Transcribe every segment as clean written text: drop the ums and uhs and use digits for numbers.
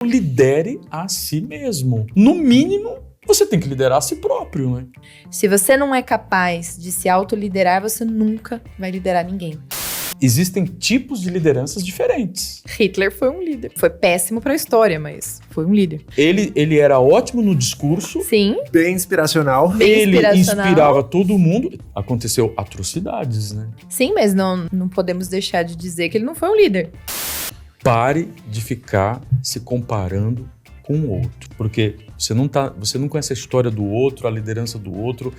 lidere a si mesmo. No mínimo, você tem que liderar a si próprio, né? Se você não é capaz de se autoliderar, você nunca vai liderar ninguém. Existem tipos de lideranças diferentes. Hitler foi um líder. Foi péssimo para a história, mas foi um líder. Ele era ótimo no discurso. Sim. Bem inspiracional. Ele inspirava todo mundo. Aconteceu atrocidades, né? Sim, mas não podemos deixar de dizer que ele não foi um líder. Pare de ficar se comparando com o outro, porque você não conhece a história do outro, a liderança do outro.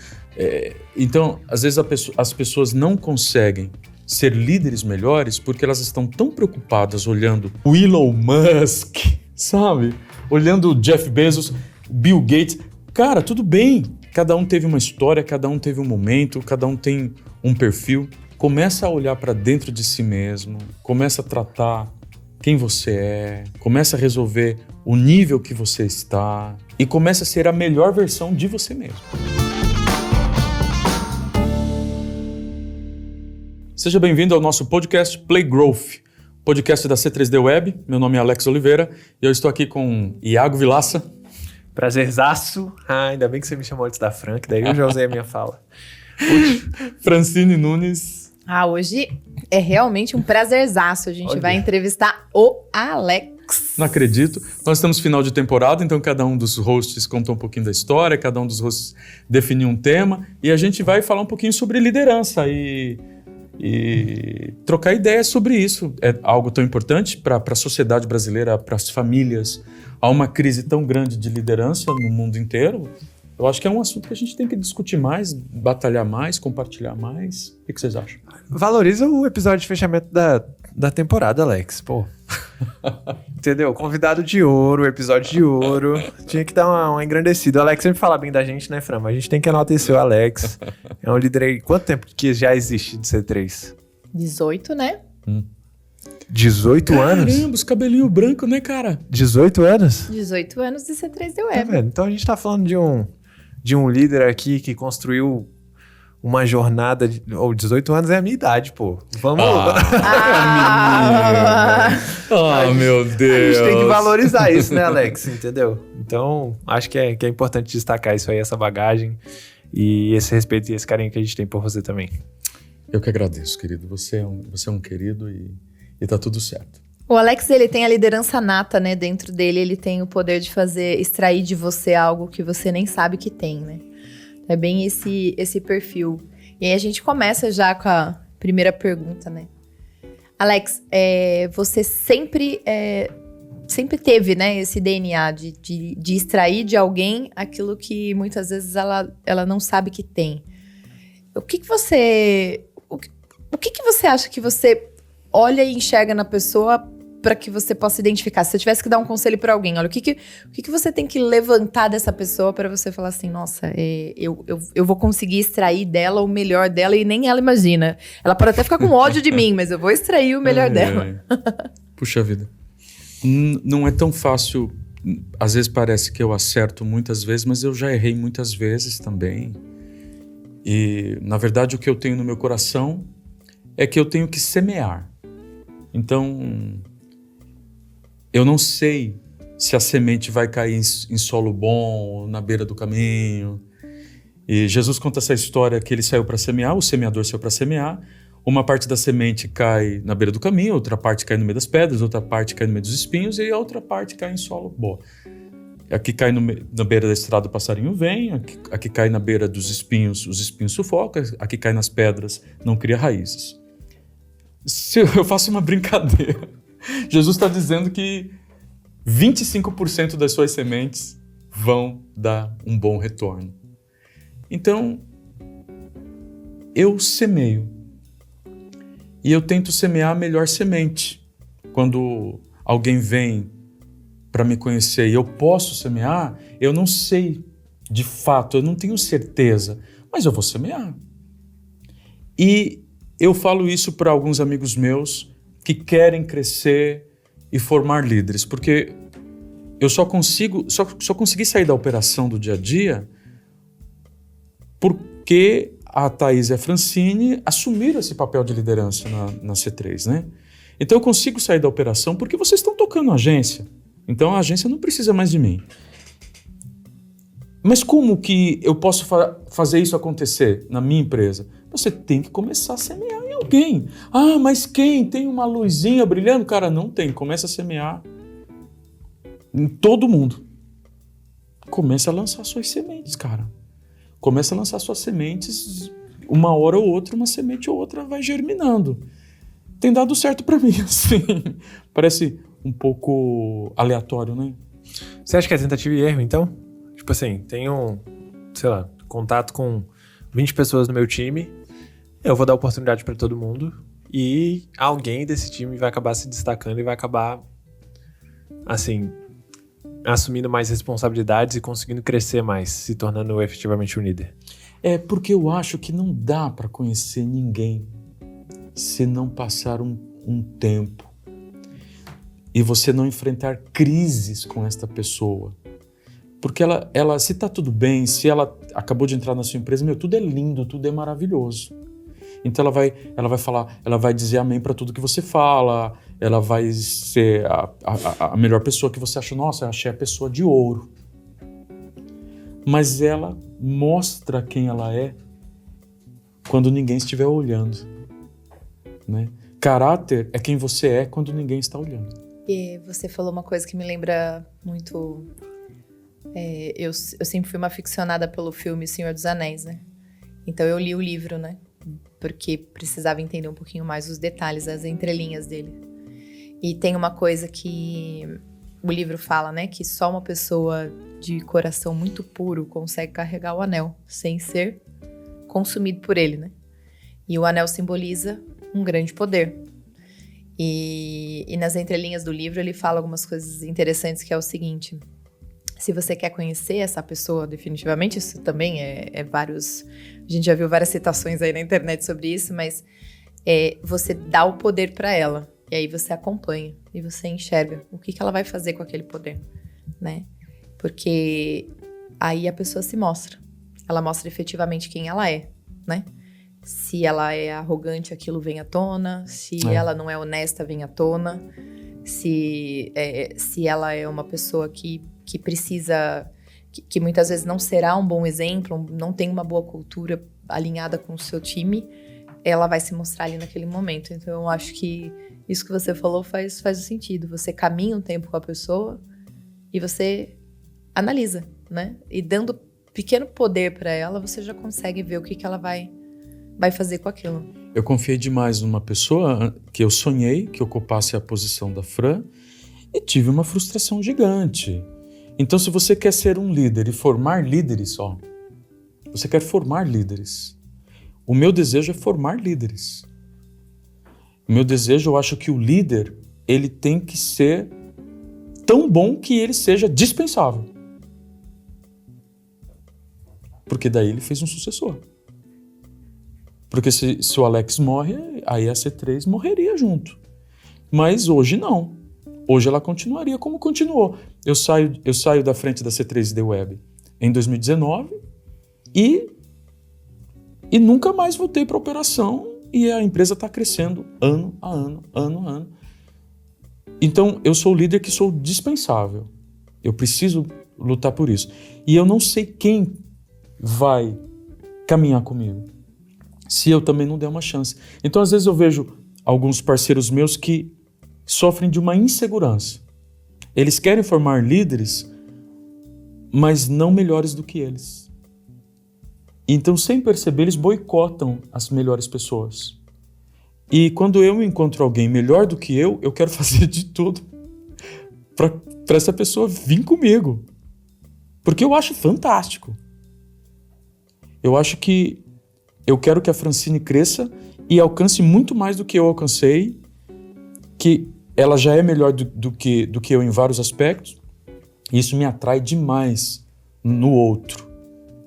Então, às vezes as pessoas não conseguem ser líderes melhores porque elas estão tão preocupadas olhando o Elon Musk, sabe? Olhando o Jeff Bezos, Bill Gates. Cara, tudo bem. Cada um teve uma história, cada um teve um momento, cada um tem um perfil. Começa a olhar para dentro de si mesmo, começa a tratar quem você é, começa a resolver o nível que você está e começa a ser a melhor versão de você mesmo. Seja bem-vindo ao nosso podcast Play Growth, podcast da C3D Web. Meu nome é Alex Oliveira e eu estou aqui com Iago Vilaça. Prazerzaço. Ainda bem que você me chamou antes da Fran, que daí eu já usei a minha fala. Francine Nunes. Hoje é realmente um prazerzaço. A gente vai entrevistar o Alex. Não acredito. Nós estamos no final de temporada, então cada um dos hosts contou um pouquinho da história, cada um dos hosts definiu um tema e a gente vai falar um pouquinho sobre liderança e trocar ideias sobre isso. É algo tão importante para a sociedade brasileira, para as famílias. Há uma crise tão grande de liderança no mundo inteiro. Eu acho que é um assunto que a gente tem que discutir mais, batalhar mais, compartilhar mais. O que vocês acham? Valoriza o episódio de fechamento da temporada, Alex. Pô. Entendeu? Convidado de ouro, episódio de ouro. Tinha que dar uma engrandecida. O Alex sempre fala bem da gente, né, Fran? Mas a gente tem que enaltecer o Alex. É um líder aí. Quanto tempo que já existe de C3? 18, né? 18 anos? Caramba, os cabelinhos brancos, né, cara? 18 anos? 18 anos de C3D Tá Web. vendo? Então a gente tá falando de um líder aqui que construiu uma jornada de... 18 anos é a minha idade, pô. Vamos... Meu Deus. A gente tem que valorizar isso, né, Alex? Entendeu? Então, acho que é importante destacar isso aí, essa bagagem e esse respeito e esse carinho que a gente tem por você também. Eu que agradeço, querido. Você é um querido e tá tudo certo. O Alex, ele tem a liderança nata, né? Dentro dele, ele tem o poder de extrair de você algo que você nem sabe que tem, né? É bem esse perfil. E aí a gente começa já com a primeira pergunta, né? Alex, você sempre teve, né, esse DNA de extrair de alguém aquilo que muitas vezes ela não sabe que tem. O que você acha que você olha e enxerga na pessoa para que você possa identificar? Se você tivesse que dar um conselho para alguém, olha, o que você tem que levantar dessa pessoa para você falar assim, nossa, eu vou conseguir extrair dela o melhor dela e nem ela imagina. Ela pode até ficar com ódio de mim, mas eu vou extrair o melhor dela. Puxa vida. Não é tão fácil. Às vezes parece que eu acerto muitas vezes, mas eu já errei muitas vezes também. E, na verdade, o que eu tenho no meu coração é que eu tenho que semear. Então, eu não sei se a semente vai cair em solo bom, na beira do caminho. E Jesus conta essa história que ele saiu para semear, o semeador saiu para semear. Uma parte da semente cai na beira do caminho, outra parte cai no meio das pedras, outra parte cai no meio dos espinhos e a outra parte cai em solo bom. Aqui cai na beira da estrada, o passarinho vem. Aqui cai na beira dos espinhos, os espinhos sufocam. Aqui cai nas pedras, não cria raízes. Se eu faço uma brincadeira, Jesus está dizendo que 25% das suas sementes vão dar um bom retorno. Então, eu semeio. E eu tento semear a melhor semente. Quando alguém vem para me conhecer e eu posso semear, eu não sei de fato, eu não tenho certeza, mas eu vou semear. E eu falo isso para alguns amigos meus que querem crescer e formar líderes, porque eu só consegui sair da operação do dia a dia porque a Thaís e a Francine assumiram esse papel de liderança na C3, né? Então eu consigo sair da operação porque vocês estão tocando a agência. Então a agência não precisa mais de mim. Mas como que eu posso fazer isso acontecer na minha empresa? Você tem que começar a semear em alguém. Ah, mas quem? Tem uma luzinha brilhando? Cara, não tem. Começa a semear em todo mundo. Começa a lançar suas sementes, cara. Começa a lançar suas sementes, uma hora ou outra, uma semente ou outra vai germinando. Tem dado certo pra mim, assim. Parece um pouco aleatório, né? Você acha que é tentativa e erro, então? Tipo assim, tenho, sei lá, contato com 20 pessoas no meu time, eu vou dar oportunidade pra todo mundo e alguém desse time vai acabar se destacando e vai acabar, assim, assumindo mais responsabilidades e conseguindo crescer mais, se tornando efetivamente um líder. É porque eu acho que não dá pra conhecer ninguém se não passar um tempo e você não enfrentar crises com esta pessoa. Porque ela, se tá tudo bem, se ela acabou de entrar na sua empresa, tudo é lindo, tudo é maravilhoso. Então ela vai falar, ela vai dizer amém para tudo que você fala, ela vai ser a melhor pessoa que você acha, nossa, eu achei a pessoa de ouro. Mas ela mostra quem ela é quando ninguém estiver olhando, né? Caráter é quem você é quando ninguém está olhando. E você falou uma coisa que me lembra muito... eu sempre fui uma aficionada pelo filme Senhor dos Anéis, né? Então eu li o livro, né? Porque precisava entender um pouquinho mais os detalhes, as entrelinhas dele. E tem uma coisa que o livro fala, né? Que só uma pessoa de coração muito puro consegue carregar o anel sem ser consumido por ele, né? E o anel simboliza um grande poder. E nas entrelinhas do livro ele fala algumas coisas interessantes, que é o seguinte: se você quer conhecer essa pessoa definitivamente, isso também é vários... A gente já viu várias citações aí na internet sobre isso, mas você dá o poder para ela. E aí você acompanha e você enxerga o que ela vai fazer com aquele poder, né? Porque aí a pessoa se mostra. Ela mostra efetivamente quem ela é, né? Se ela é arrogante, aquilo vem à tona. Se ela não é honesta, vem à tona. Se ela é uma pessoa que precisa, que muitas vezes não será um bom exemplo, não tem uma boa cultura alinhada com o seu time, ela vai se mostrar ali naquele momento. Então eu acho que isso que você falou faz o sentido. Você caminha um tempo com a pessoa e você analisa, né? E dando pequeno poder para ela, você já consegue ver o que ela vai fazer com aquilo. Eu confiei demais numa pessoa que eu sonhei que ocupasse a posição da Fran e tive uma frustração gigante. Então, se você quer ser um líder e formar líderes, você quer formar líderes. O meu desejo é formar líderes. O meu desejo, eu acho que o líder, ele tem que ser tão bom que ele seja dispensável. Porque daí ele fez um sucessor. Porque se o Alex morre, aí a C3 morreria junto. Mas hoje não. Hoje ela continuaria como continuou. Eu saio da frente da C3 The Web em 2019 e nunca mais voltei para a operação e a empresa está crescendo ano a ano. Então eu sou o líder que sou dispensável. Eu preciso lutar por isso. E eu não sei quem vai caminhar comigo se eu também não der uma chance. Então às vezes eu vejo alguns parceiros meus que sofrem de uma insegurança. Eles querem formar líderes, mas não melhores do que eles. Então, sem perceber, eles boicotam as melhores pessoas. E quando eu encontro alguém melhor do que eu quero fazer de tudo para essa pessoa vir comigo. Porque eu acho fantástico. Eu acho que eu quero que a Francine cresça e alcance muito mais do que eu alcancei, que ela já é melhor do que eu em vários aspectos, e isso me atrai demais no outro,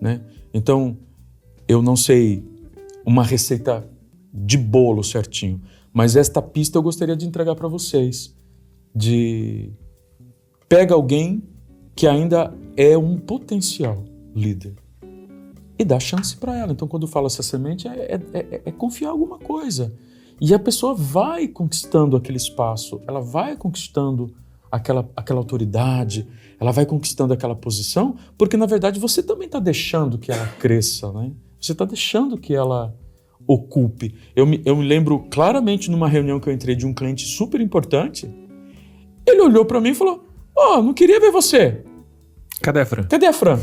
né? Então, eu não sei uma receita de bolo certinho, mas esta pista eu gostaria de entregar para vocês, pega alguém que ainda é um potencial líder e dá chance para ela. Então, quando eu falo essa semente, é confiar alguma coisa. E a pessoa vai conquistando aquele espaço, ela vai conquistando aquela autoridade, ela vai conquistando aquela posição, porque na verdade você também está deixando que ela cresça, né? Você está deixando que ela ocupe. Eu me lembro claramente numa reunião que eu entrei de um cliente super importante, ele olhou para mim e falou, não queria ver você. Cadê a Fran? Cadê a Fran?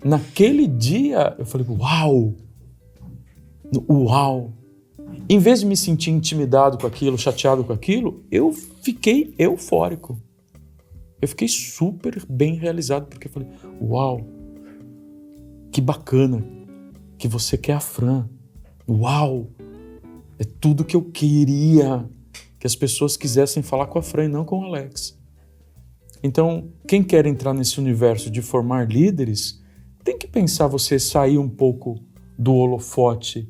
Naquele dia, eu falei, uau! Uau! Em vez de me sentir intimidado com aquilo, chateado com aquilo, eu fiquei eufórico. Eu fiquei super bem realizado, porque eu falei, uau! Que bacana que você quer a Fran. Uau! É tudo que eu queria que as pessoas quisessem falar com a Fran e não com o Alex. Então, quem quer entrar nesse universo de formar líderes, tem que pensar você sair um pouco do holofote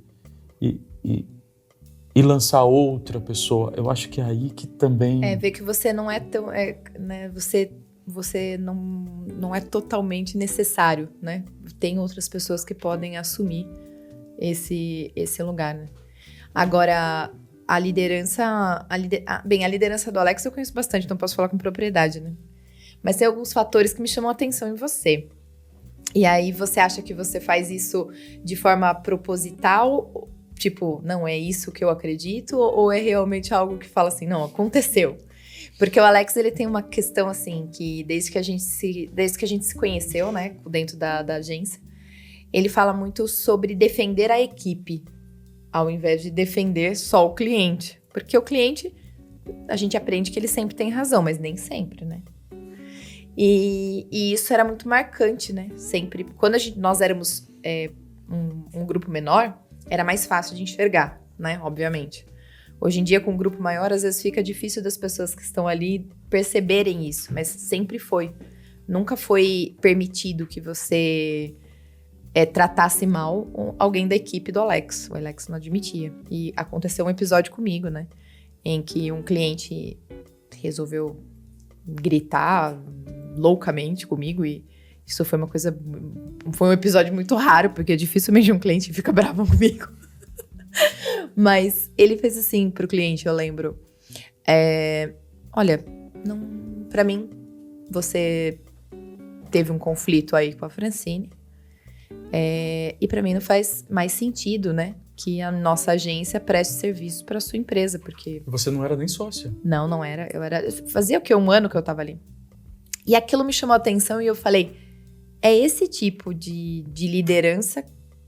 e lançar outra pessoa. Eu acho que é aí que também... Ver que você não é tão... né, você não é totalmente necessário, né? Tem outras pessoas que podem assumir esse lugar, né? Agora, a liderança do Alex eu conheço bastante, então posso falar com propriedade, né? Mas tem alguns fatores que me chamam a atenção em você. E aí você acha que você faz isso de forma proposital? Tipo, não é isso que eu acredito? Ou é realmente algo que fala assim, não, aconteceu? Porque o Alex, ele tem uma questão assim, que desde que a gente se conheceu, né, dentro da agência, ele fala muito sobre defender a equipe, ao invés de defender só o cliente. Porque o cliente, a gente aprende que ele sempre tem razão, mas nem sempre, né? E isso era muito marcante, né? Sempre. Quando nós éramos um grupo menor, era mais fácil de enxergar, né? Obviamente. Hoje em dia, com um grupo maior, às vezes fica difícil das pessoas que estão ali perceberem isso, mas sempre foi. Nunca foi permitido que você tratasse mal alguém da equipe do Alex. O Alex não admitia. E aconteceu um episódio comigo, né? Em que um cliente resolveu gritar loucamente comigo e isso foi foi um episódio muito raro, porque dificilmente um cliente fica bravo comigo. Mas ele fez assim pro cliente, eu lembro. Olha, pra mim, você teve um conflito aí com a Francine. E pra mim não faz mais sentido, né? Que a nossa agência preste serviço pra sua empresa, porque... Você não era nem sócia. Não era. Fazia o quê? 1 ano que eu tava ali. E aquilo me chamou a atenção e eu falei, é esse tipo de liderança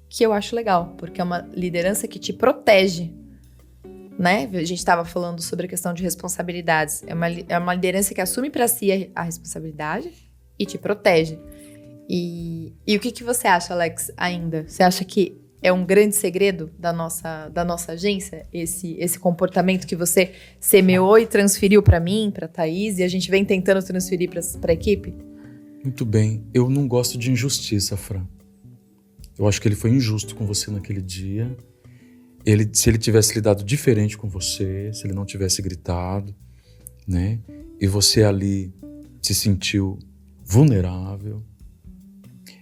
que eu acho legal, porque é uma liderança que te protege, né? A gente estava falando sobre a questão de responsabilidades. É uma liderança que assume para si a responsabilidade e te protege. E o que você acha, Alex, ainda? Você acha que é um grande segredo da nossa agência, esse comportamento que você semeou e transferiu para mim, para Thaís, e a gente vem tentando transferir para a equipe? Muito bem. Eu não gosto de injustiça, Fran. Eu acho que ele foi injusto com você naquele dia. Se ele tivesse lidado diferente com você, se ele não tivesse gritado, né? E você ali se sentiu vulnerável,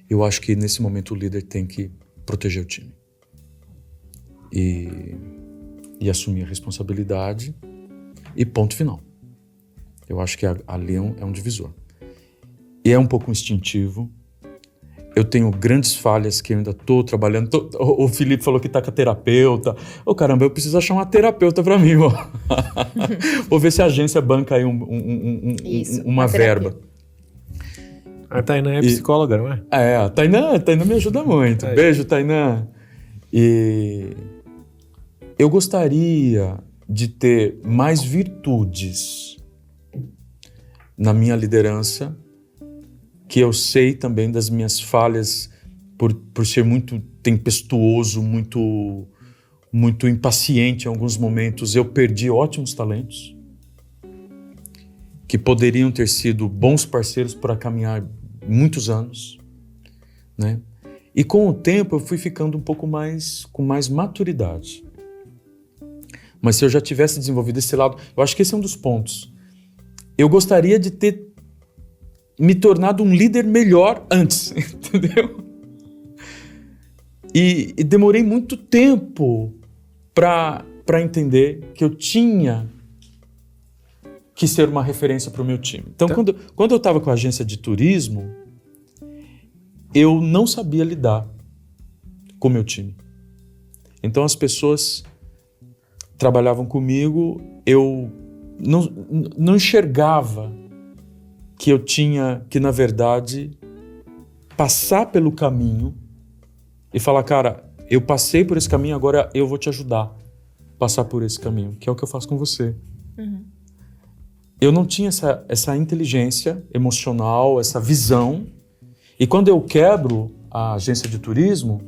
eu acho que nesse momento o líder tem que proteger o time e assumir a responsabilidade e ponto final. Eu acho que ali é um divisor. E é um pouco instintivo. Eu tenho grandes falhas que eu ainda estou trabalhando. O Felipe falou que está com a terapeuta. Caramba, eu preciso achar uma terapeuta para mim. Vou ver se a agência banca aí uma verba. A Tainá é psicóloga, não é? A Tainá me ajuda muito. Beijo, Tainá. E eu gostaria de ter mais virtudes na minha liderança, que eu sei também das minhas falhas por ser muito tempestuoso, muito, muito impaciente em alguns momentos. Eu perdi ótimos talentos que poderiam ter sido bons parceiros para caminhar muitos anos, né? E com o tempo eu fui ficando um pouco com mais maturidade. Mas se eu já tivesse desenvolvido esse lado, eu acho que esse é um dos pontos. Eu gostaria de ter me tornado um líder melhor antes, entendeu? E demorei muito tempo para entender que eu tinha que ser uma referência para o meu time. Então, quando eu estava com a agência de turismo, eu não sabia lidar com o meu time. Então, as pessoas trabalhavam comigo, eu não enxergava que eu tinha que, na verdade, passar pelo caminho e falar, cara, eu passei por esse caminho, agora eu vou te ajudar a passar por esse caminho, que é o que eu faço com você. Uhum. Eu não tinha essa inteligência emocional, essa visão. E quando eu quebro a agência de turismo,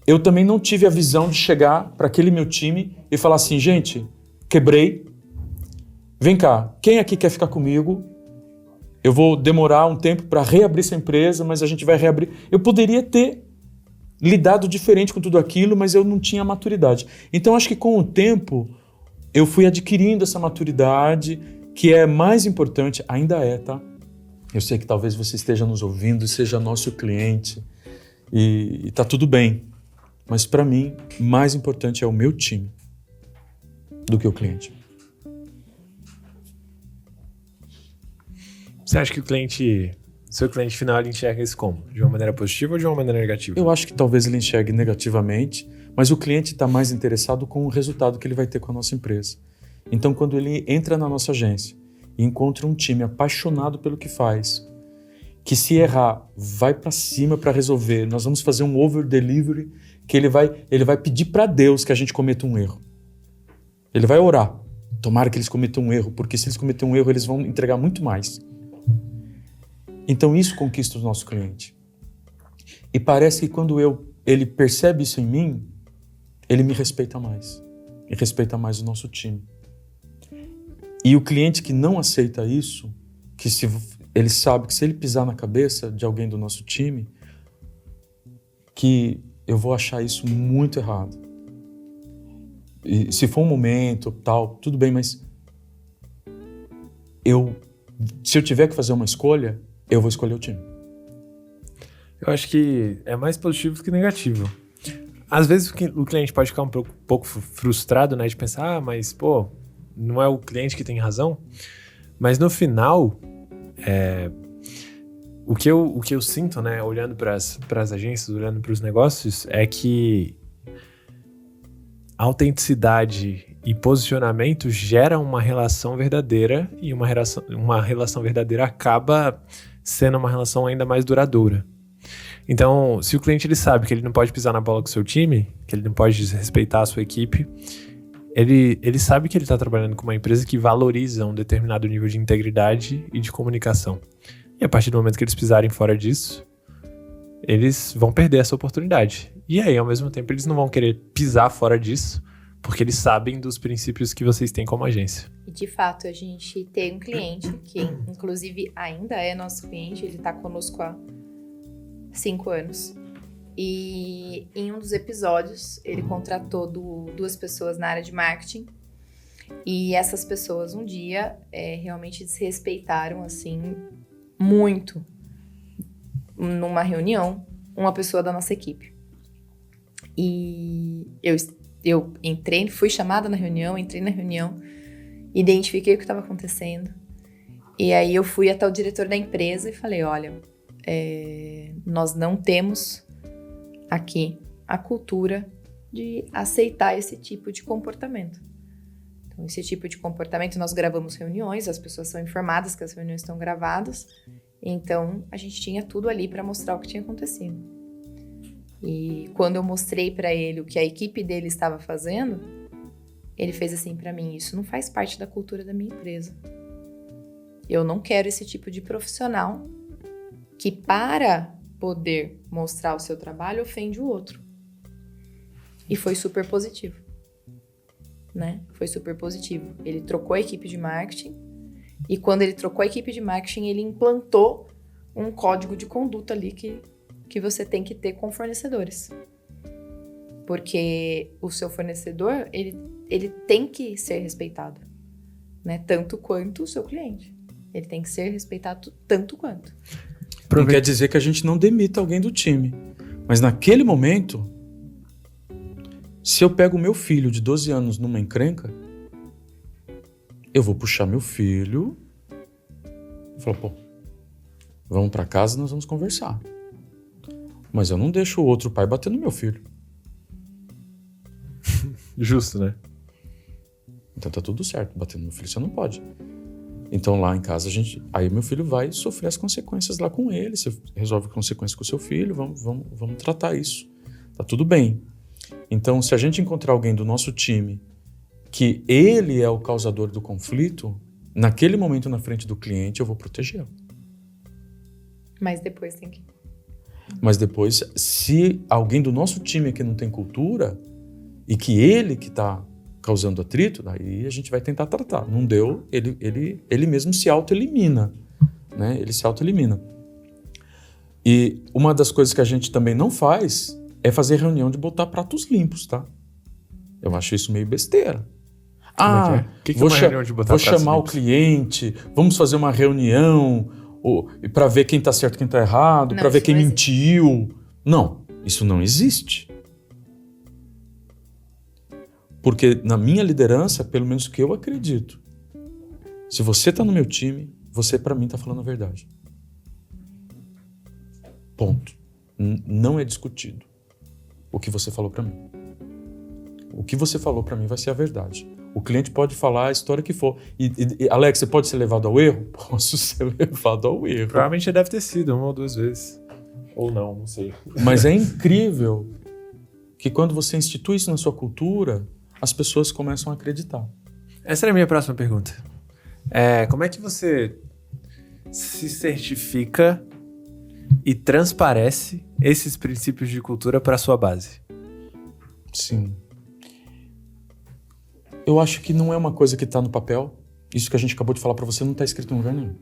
eu também não tive a visão de chegar para aquele meu time e falar assim, gente, quebrei, vem cá, quem aqui quer ficar comigo? Eu vou demorar um tempo para reabrir essa empresa, mas a gente vai reabrir. Eu poderia ter lidado diferente com tudo aquilo, mas eu não tinha maturidade. Então, acho que com o tempo, eu fui adquirindo essa maturidade, que é mais importante, ainda é, tá? Eu sei que talvez você esteja nos ouvindo e seja nosso cliente, e tá tudo bem. Mas para mim, mais importante é o meu time do que o cliente. Você acha que seu cliente final, ele enxerga isso como? De uma maneira positiva ou de uma maneira negativa? Eu acho que talvez ele enxergue negativamente, mas o cliente está mais interessado com o resultado que ele vai ter com a nossa empresa. Então, quando ele entra na nossa agência e encontra um time apaixonado pelo que faz, que se errar, vai para cima para resolver, nós vamos fazer um over-delivery, que ele vai pedir para Deus que a gente cometa um erro. Ele vai orar. Tomara que eles cometam um erro, porque se eles cometerem um erro, eles vão entregar muito mais. Então isso conquista o nosso cliente. E parece que quando ele percebe isso em mim, ele me respeita mais. E respeita mais o nosso time. E o cliente que não aceita isso, ele sabe que se ele pisar na cabeça de alguém do nosso time, que eu vou achar isso muito errado. E se for um momento, tal, tudo bem, mas se eu tiver que fazer uma escolha, eu vou escolher o time. Eu acho que é mais positivo do que negativo. Às vezes o cliente pode ficar um pouco frustrado, né? De pensar, mas, pô, não é o cliente que tem razão. Mas no final, o que eu sinto, né? Olhando para as agências, olhando para os negócios, é que autenticidade e posicionamento geram uma relação verdadeira e uma relação verdadeira acaba sendo uma relação ainda mais duradoura. Então, se o cliente ele sabe que ele não pode pisar na bola com o seu time, que ele não pode desrespeitar a sua equipe, ele sabe que ele está trabalhando com uma empresa que valoriza um determinado nível de integridade e de comunicação. E a partir do momento que eles pisarem fora disso, eles vão perder essa oportunidade. E aí, ao mesmo tempo, eles não vão querer pisar fora disso, porque eles sabem dos princípios que vocês têm como agência. E de fato, a gente tem um cliente que, inclusive, ainda é nosso cliente, ele está conosco há 5 anos. E em um dos episódios, ele contratou 2 pessoas na área de marketing. E essas pessoas, um dia, realmente desrespeitaram, assim, muito, numa reunião, uma pessoa da nossa equipe. E eu fui chamada na reunião, entrei na reunião, identifiquei o que estava acontecendo. E aí eu fui até o diretor da empresa e falei, olha, nós não temos aqui a cultura de aceitar esse tipo de comportamento. Então, esse tipo de comportamento, nós gravamos reuniões, as pessoas são informadas que as reuniões estão gravadas, então a gente tinha tudo ali para mostrar o que tinha acontecido. E quando eu mostrei para ele o que a equipe dele estava fazendo, ele fez assim para mim, isso não faz parte da cultura da minha empresa. Eu não quero esse tipo de profissional que, para poder mostrar o seu trabalho, ofende o outro. E foi super positivo, né? Foi super positivo. Ele trocou a equipe de marketing e quando ele trocou a equipe de marketing, ele implantou um código de conduta ali que você tem que ter com fornecedores. Porque o seu fornecedor, ele tem que ser respeitado, né? Tanto quanto o seu cliente. Ele tem que ser respeitado tanto quanto. Não quer dizer que a gente não demita alguém do time. Mas naquele momento, se eu pego o meu filho de 12 anos numa encrenca, eu vou puxar meu filho e falar, pô, vamos para casa e nós vamos conversar. Mas eu não deixo o outro pai bater no meu filho. Justo, né? Então tá tudo certo, bater no meu filho você não pode. Então lá em casa aí meu filho vai sofrer as consequências lá com ele, você resolve consequências com o seu filho, vamos tratar isso. Tá tudo bem. Então se a gente encontrar alguém do nosso time que ele é o causador do conflito, naquele momento na frente do cliente eu vou protegê-lo. Mas depois tem que... Mas depois, se alguém do nosso time que não tem cultura e que ele que está causando atrito, aí a gente vai tentar tratar. Não deu, ele mesmo se autoelimina, né? Ele se autoelimina. E uma das coisas que a gente também não faz é fazer reunião de botar pratos limpos, tá? Eu acho isso meio besteira. Como é que é? Que é uma reunião de botar vou pratos chamar limpos? o cliente, vamos fazer uma reunião para ver quem está certo e quem está errado, Não, para ver isso quem não mentiu. Não, isso não existe. Porque na minha liderança, pelo menos o que eu acredito, se você está no meu time, você para mim está falando a verdade. Ponto. Não é discutido o que você falou para mim. O que você falou para mim vai ser a verdade. O cliente pode falar a história que for. E Alex, você pode ser levado ao erro? Posso ser levado ao erro. Provavelmente já deve ter sido 1 ou 2 vezes. Ou não sei. Mas é incrível que quando você institui isso na sua cultura, as pessoas começam a acreditar. Essa era a minha próxima pergunta. Como é que você se certifica e transparece esses princípios de cultura para a sua base? Sim. Eu acho que não é uma coisa que está no papel. Isso que a gente acabou de falar para você não está escrito em lugar nenhum.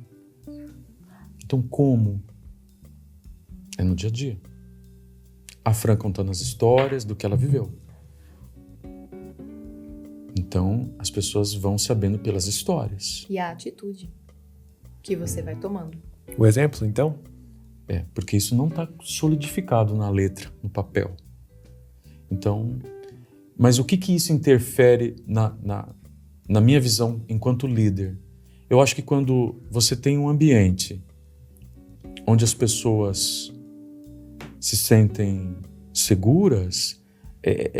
Então como? É no dia a dia. A Fran contando as histórias do que ela viveu. Então as pessoas vão sabendo pelas histórias. E a atitude que você vai tomando. O exemplo, então? Porque isso não está solidificado na letra, no papel. Então... Mas o que isso interfere na minha visão enquanto líder? Eu acho que quando você tem um ambiente onde as pessoas se sentem seguras,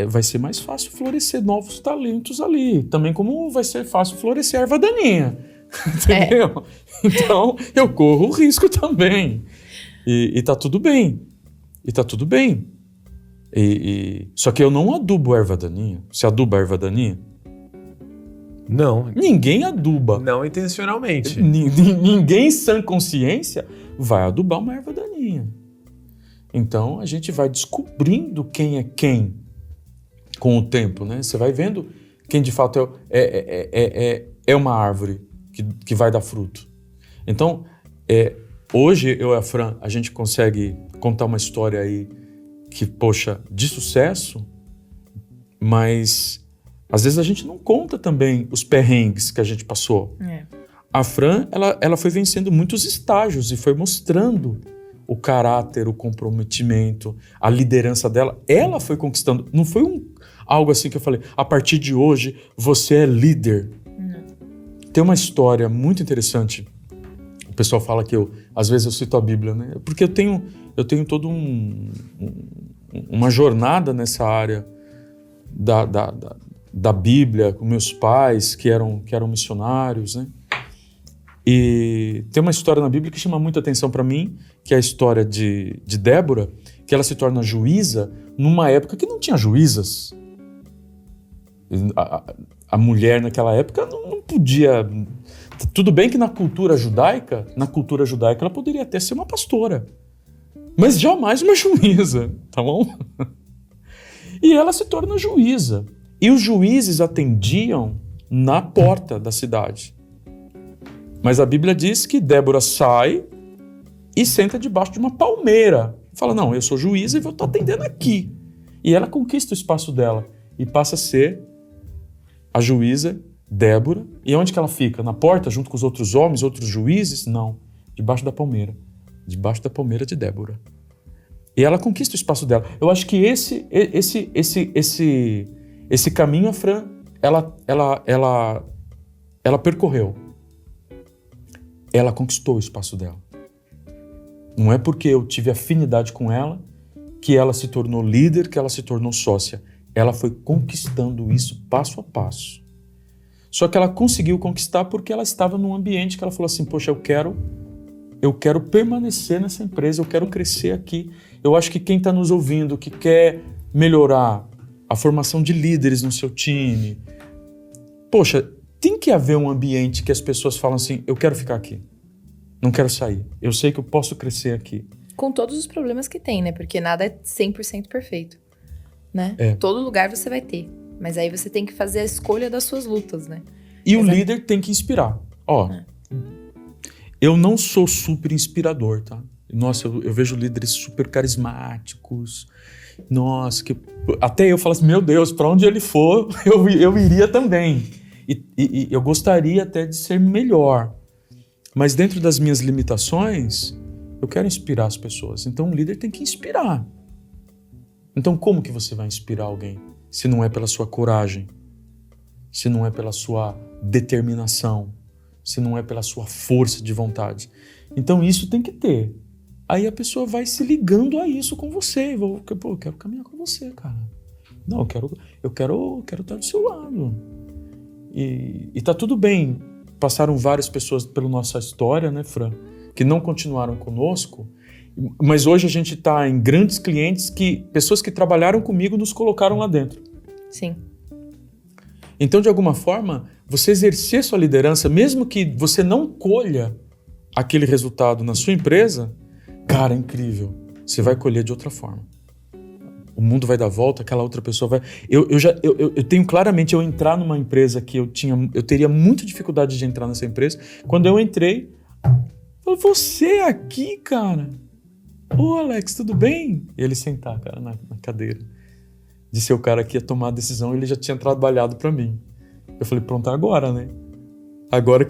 vai ser mais fácil florescer novos talentos ali. Também como vai ser fácil florescer a erva daninha. Entendeu? Então, eu corro o risco também. E tá tudo bem. E tá tudo bem. Só que eu não adubo a erva daninha. Você aduba a erva daninha? Não. Ninguém aduba. Não intencionalmente. Ninguém sem consciência vai adubar uma erva daninha. Então a gente vai descobrindo quem é quem com o tempo, né? Você vai vendo quem de fato é uma árvore que vai dar fruto. Então, hoje eu e a Fran, a gente consegue contar uma história aí que, poxa, de sucesso, mas às vezes a gente não conta também os perrengues que a gente passou. A Fran, ela foi vencendo muitos estágios e foi mostrando o caráter, o comprometimento, a liderança dela. Ela foi conquistando. Não foi algo assim que eu falei, a partir de hoje você é líder. Tem uma história muito interessante. O pessoal fala que às vezes eu cito a Bíblia, né? Porque eu tenho toda uma jornada nessa área da Bíblia, com meus pais, que eram missionários, né? E tem uma história na Bíblia que chama muita atenção para mim, que é a história de Débora, que ela se torna juíza numa época que não tinha juízas. A mulher naquela época não podia... Tudo bem que na cultura judaica ela poderia até ser uma pastora, mas jamais uma juíza, tá bom? E ela se torna juíza. E os juízes atendiam na porta da cidade. Mas a Bíblia diz que Débora sai e senta debaixo de uma palmeira. Fala, não, eu sou juíza e vou estar atendendo aqui. E ela conquista o espaço dela e passa a ser a juíza Débora. E onde que ela fica? Na porta, junto com os outros homens, outros juízes? Não, debaixo da palmeira. Debaixo da palmeira de Débora. E ela conquista o espaço dela. Eu acho que esse caminho, a Fran, ela ela percorreu. Ela conquistou o espaço dela. Não é porque eu tive afinidade com ela que ela se tornou líder, que ela se tornou sócia. Ela foi conquistando isso passo a passo. Só que ela conseguiu conquistar porque ela estava num ambiente que ela falou assim, poxa, eu quero permanecer nessa empresa, eu quero crescer aqui. Eu acho que quem está nos ouvindo, que quer melhorar a formação de líderes no seu time, poxa, tem que haver um ambiente que as pessoas falam assim, eu quero ficar aqui, não quero sair, eu sei que eu posso crescer aqui. Com todos os problemas que tem, né? Porque nada é 100% perfeito, né? É. Todo lugar você vai ter. Mas aí você tem que fazer a escolha das suas lutas, né? E o líder tem que inspirar. Ó, eu não sou super inspirador, tá? Nossa, eu vejo líderes super carismáticos. Nossa, até eu falo assim, meu Deus, para onde ele for, eu iria também. E eu gostaria até de ser melhor. Mas dentro das minhas limitações, eu quero inspirar as pessoas. Então o líder tem que inspirar. Então como que você vai inspirar alguém? Se não é pela sua coragem, se não é pela sua determinação, se não é pela sua força de vontade. Então isso tem que ter. Aí a pessoa vai se ligando a isso com você. Eu quero caminhar com você, cara. Não, eu quero estar do seu lado. E tá tudo bem. Passaram várias pessoas pela nossa história, né, Fran? Que não continuaram conosco. Mas hoje a gente está em grandes clientes que pessoas que trabalharam comigo nos colocaram lá dentro. Sim. Então, de alguma forma, você exercer sua liderança, mesmo que você não colha aquele resultado na sua empresa, cara, é incrível. Você vai colher de outra forma. O mundo vai dar volta, aquela outra pessoa vai... Eu tenho claramente, eu entrar numa empresa que eu teria muita dificuldade de entrar nessa empresa. Quando eu entrei, eu falei, você aqui, cara? Ô, Alex, tudo bem? E ele sentar, cara, na cadeira. De ser o cara que ia tomar a decisão, ele já tinha trabalhado pra mim. Eu falei, pronto, agora, né? Agora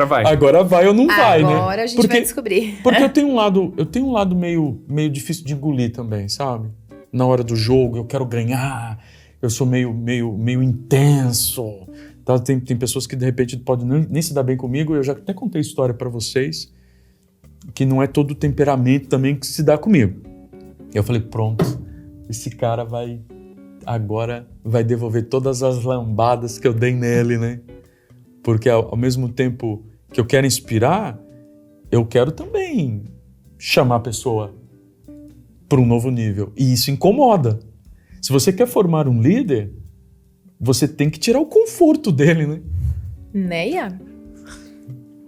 vai. Agora vai ou não vai, né? Agora a gente vai descobrir. Porque eu tenho um lado meio difícil de engolir também, sabe? Na hora do jogo, eu quero ganhar, eu sou meio intenso. Tá? Tem pessoas que de repente podem nem se dar bem comigo, eu já até contei história pra vocês, que não é todo o temperamento também que se dá comigo. Eu falei, pronto, esse cara agora vai devolver todas as lambadas que eu dei nele, né? Porque ao mesmo tempo que eu quero inspirar, eu quero também chamar a pessoa para um novo nível. E isso incomoda. Se você quer formar um líder, você tem que tirar o conforto dele, né? Né, Iago?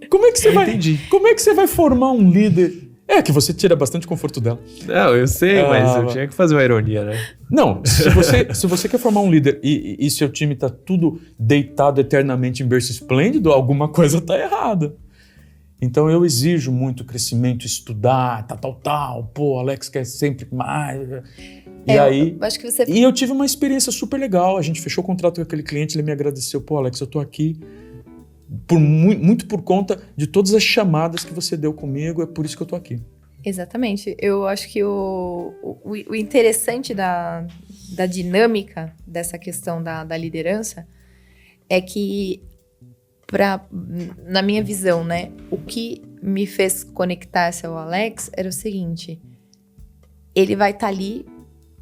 Como é que você vai formar um líder? É que você tira bastante conforto dela. Não, eu sei, mas eu tinha que fazer uma ironia, né? Não, se você quer formar um líder e seu time tá tudo deitado eternamente em berço esplêndido, alguma coisa tá errada. Então eu exijo muito crescimento, estudar, tal. Pô, Alex quer sempre mais. Eu acho que você... E eu tive uma experiência super legal. A gente fechou o contrato com aquele cliente, ele me agradeceu. Pô, Alex, eu tô aqui muito por conta de todas as chamadas que você deu comigo, é por isso que eu tô aqui. Exatamente. Eu acho que o interessante da dinâmica dessa questão da liderança é que, na minha visão, né, o que me fez conectar-se ao Alex era o seguinte: ele vai estar ali,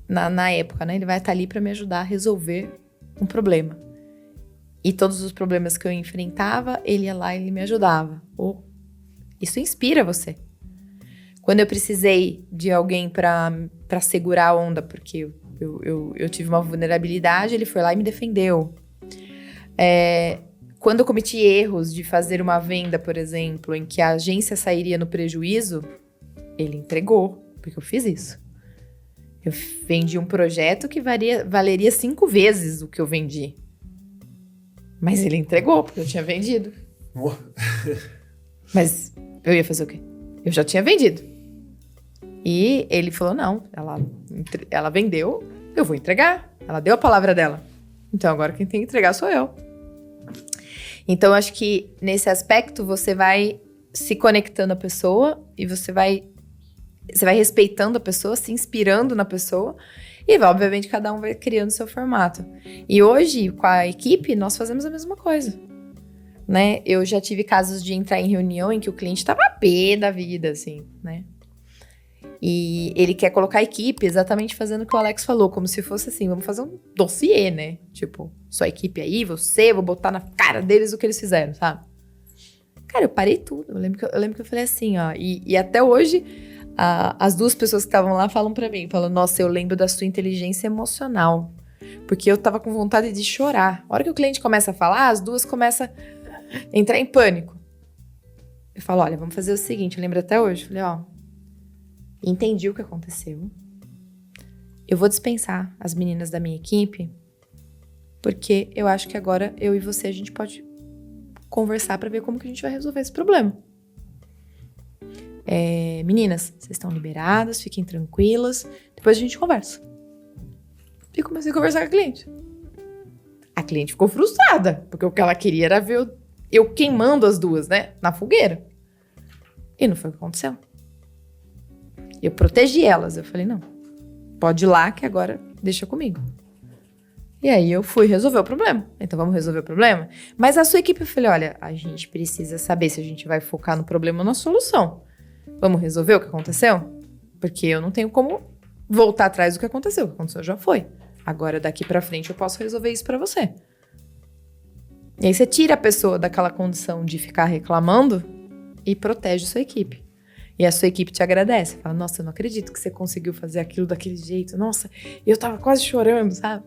na época, né, ele vai estar ali para me ajudar a resolver um problema. E todos os problemas que eu enfrentava, ele ia lá e ele me ajudava. Isso inspira você. Quando eu precisei de alguém para segurar a onda, porque eu tive uma vulnerabilidade, ele foi lá e me defendeu. Quando eu cometi erros de fazer uma venda, por exemplo, em que a agência sairia no prejuízo, ele entregou, porque eu fiz isso. Eu vendi um projeto que valeria 5 vezes o que eu vendi. Mas ele entregou, porque eu tinha vendido. Mas eu ia fazer o quê? Eu já tinha vendido. E ele falou, não, ela vendeu, eu vou entregar. Ela deu a palavra dela. Então agora quem tem que entregar sou eu. Então acho que nesse aspecto você vai se conectando à pessoa e você vai respeitando a pessoa, se inspirando na pessoa. E, obviamente, cada um vai criando seu formato. E hoje, com a equipe, nós fazemos a mesma coisa. né? Eu já tive casos de entrar em reunião em que o cliente tava pé da vida, assim, né? E ele quer colocar a equipe exatamente fazendo o que o Alex falou, como se fosse assim, vamos fazer um dossiê, né? Tipo, sua equipe aí, você, vou botar na cara deles o que eles fizeram, sabe? Cara, eu parei tudo. Eu lembro que eu falei assim, ó, e até hoje, as duas pessoas que estavam lá falam pra mim, falam, nossa, eu lembro da sua inteligência emocional, porque eu tava com vontade de chorar. A hora que o cliente começa a falar, as duas começam a entrar em pânico. Eu falo, olha, vamos fazer o seguinte, eu lembro até hoje, eu falei, ó, entendi o que aconteceu. Eu vou dispensar as meninas da minha equipe, porque eu acho que agora eu e você, a gente pode conversar pra ver como que a gente vai resolver esse problema. Meninas, vocês estão liberadas, fiquem tranquilas, depois a gente conversa. E comecei a conversar com a cliente. A cliente ficou frustrada, porque o que ela queria era ver eu queimando as duas, né, na fogueira. E não foi o que aconteceu. Eu protegi elas. Eu falei, não, pode ir lá que agora deixa comigo. E aí eu fui resolver o problema. Então vamos resolver o problema? Mas a sua equipe, eu falei, olha, a gente precisa saber se a gente vai focar no problema ou na solução. Vamos resolver o que aconteceu? Porque eu não tenho como voltar atrás do que aconteceu. O que aconteceu já foi. Agora daqui pra frente eu posso resolver isso pra você. E aí você tira a pessoa daquela condição de ficar reclamando e protege a sua equipe. E a sua equipe te agradece. Fala, nossa, eu não acredito que você conseguiu fazer aquilo daquele jeito. Nossa, eu tava quase chorando, sabe?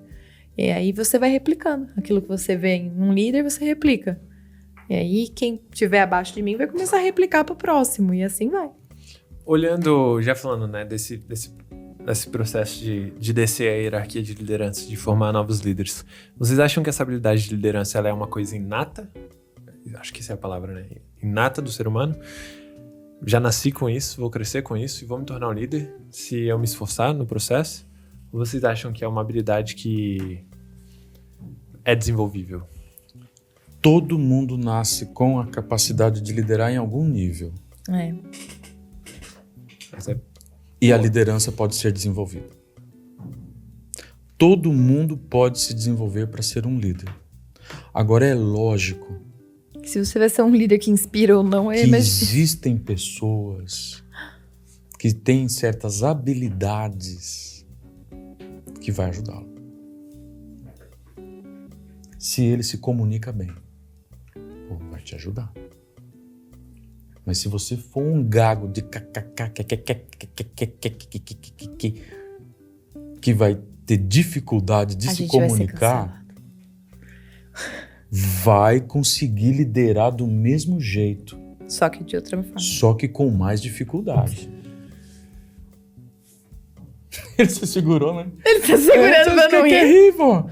E aí você vai replicando. Aquilo que você vê em um líder, você replica. E aí quem estiver abaixo de mim vai começar a replicar pro próximo. E assim vai. Olhando, já falando, né, desse processo de descer a hierarquia de liderança, de formar novos líderes, vocês acham que essa habilidade de liderança ela é uma coisa inata? Acho que essa é a palavra, né? Inata do ser humano? Já nasci com isso, vou crescer com isso e vou me tornar um líder se eu me esforçar no processo? Ou vocês acham que é uma habilidade que é desenvolvível? Todo mundo nasce com a capacidade de liderar em algum nível. E a liderança pode ser desenvolvida. Todo mundo pode se desenvolver para ser um líder. Agora é lógico se você vai ser um líder que inspira ou não, que existem pessoas que têm certas habilidades que vai ajudá-lo. Se ele se comunica bem, vai te ajudar. Mas se você for um gago de que vai ter dificuldade de se comunicar, vai conseguir liderar do mesmo jeito. Só que de outra forma. Só que com mais dificuldade. Ele se segurou, né? Ele tá segurando pra não rir. rir, pô.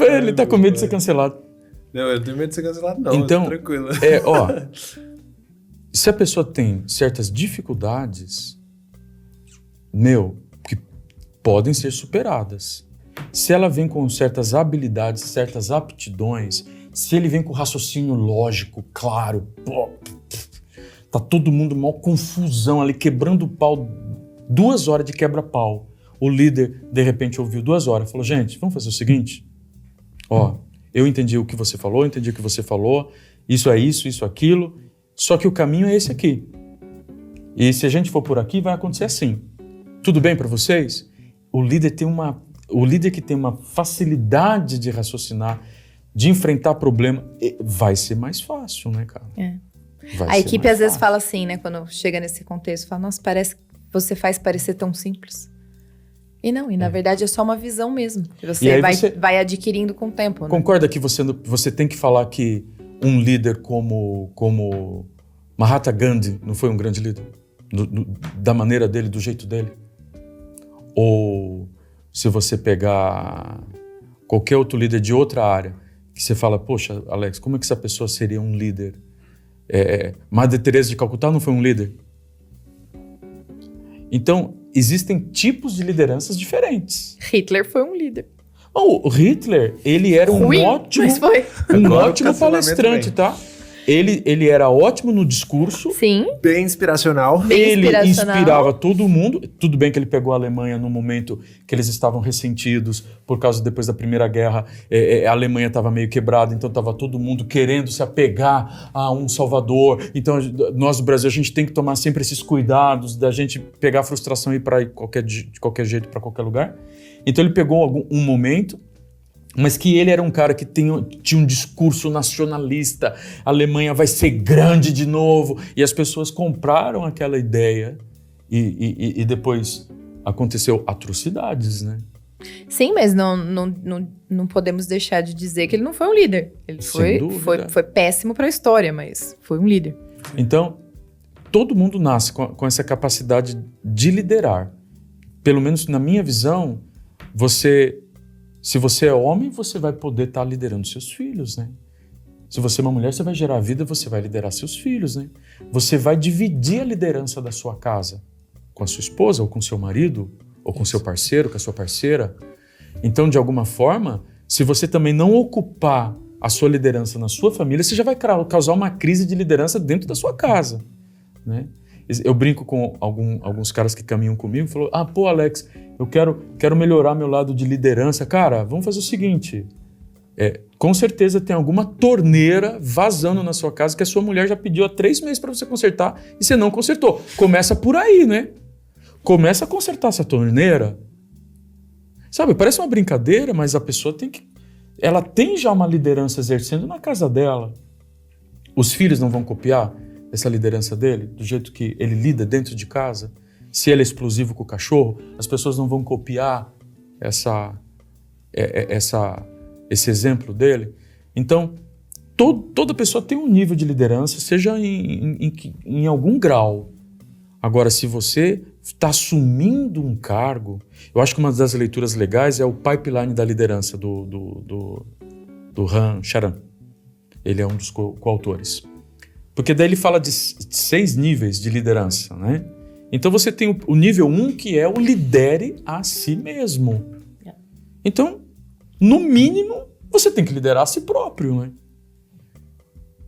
Ele tá com medo de ser cancelado. Não, eu tenho medo de ser cancelado não, então, tranquilo. Se a pessoa tem certas dificuldades, que podem ser superadas. Se ela vem com certas habilidades, certas aptidões, se ele vem com raciocínio lógico, claro, tá todo mundo mal confusão ali, quebrando o pau, 2 horas de quebra-pau. O líder, de repente, ouviu 2 horas, falou, gente, vamos fazer o seguinte, eu entendi o que você falou, isso é isso, aquilo, só que o caminho é esse aqui. E se a gente for por aqui, vai acontecer assim. Tudo bem para vocês? O líder que tem uma facilidade de raciocinar, de enfrentar problema, vai ser mais fácil, né, cara? A equipe às vezes fala assim, né, quando chega nesse contexto, fala, nossa, parece que você faz parecer tão simples. E não, na verdade é só uma visão mesmo, que você vai adquirindo com o tempo. Né? Concorda que você tem que falar que um líder como Mahatma Gandhi não foi um grande líder? Da maneira dele, do jeito dele? Ou se você pegar qualquer outro líder de outra área, que você fala, poxa, Alex, como é que essa pessoa seria um líder? Madre Teresa de Calcutá não foi um líder? Então, existem tipos de lideranças diferentes. Hitler foi um líder. O Hitler, ele era um ótimo palestrante, tá? Ele era ótimo no discurso. Sim. Bem inspiracional. Ele inspirava todo mundo. Tudo bem que ele pegou a Alemanha no momento que eles estavam ressentidos por causa depois da Primeira Guerra. A Alemanha estava meio quebrada, então estava todo mundo querendo se apegar a um salvador. Então nós do Brasil, a gente tem que tomar sempre esses cuidados da gente pegar a frustração e ir de qualquer jeito para qualquer lugar. Então ele pegou um momento, mas que ele era um cara que tinha um discurso nacionalista, a Alemanha vai ser grande de novo, e as pessoas compraram aquela ideia e depois aconteceu atrocidades, né? Sim, mas não podemos deixar de dizer que ele não foi um líder. Ele foi péssimo para a história, mas foi um líder. Então, todo mundo nasce com essa capacidade de liderar. Pelo menos na minha visão, se você é homem, você vai poder estar liderando seus filhos, né? Se você é uma mulher, você vai gerar vida, você vai liderar seus filhos, né? Você vai dividir a liderança da sua casa com a sua esposa, ou com seu marido, ou com seu parceiro, com a sua parceira. Então, de alguma forma, se você também não ocupar a sua liderança na sua família, você já vai causar uma crise de liderança dentro da sua casa, né? Eu brinco com alguns caras que caminham comigo e falam, pô, Alex, eu quero melhorar meu lado de liderança. Cara, vamos fazer o seguinte, com certeza tem alguma torneira vazando na sua casa que a sua mulher já pediu há 3 meses para você consertar e você não consertou. Começa por aí, né? Começa a consertar essa torneira. Sabe, parece uma brincadeira, mas a pessoa ela tem já uma liderança exercendo na casa dela. Os filhos não vão copiar essa liderança dele, do jeito que ele lida dentro de casa. Se ele é explosivo com o cachorro, as pessoas não vão copiar esse exemplo dele. Então, toda pessoa tem um nível de liderança, seja em algum grau. Agora, se você está assumindo um cargo, eu acho que uma das leituras legais é o Pipeline da Liderança, do Han Charan. Ele é um dos coautores. Porque daí ele fala de 6 níveis de liderança, né? Então você tem o nível 1, que é o lidere a si mesmo. Então, no mínimo, você tem que liderar a si próprio, né?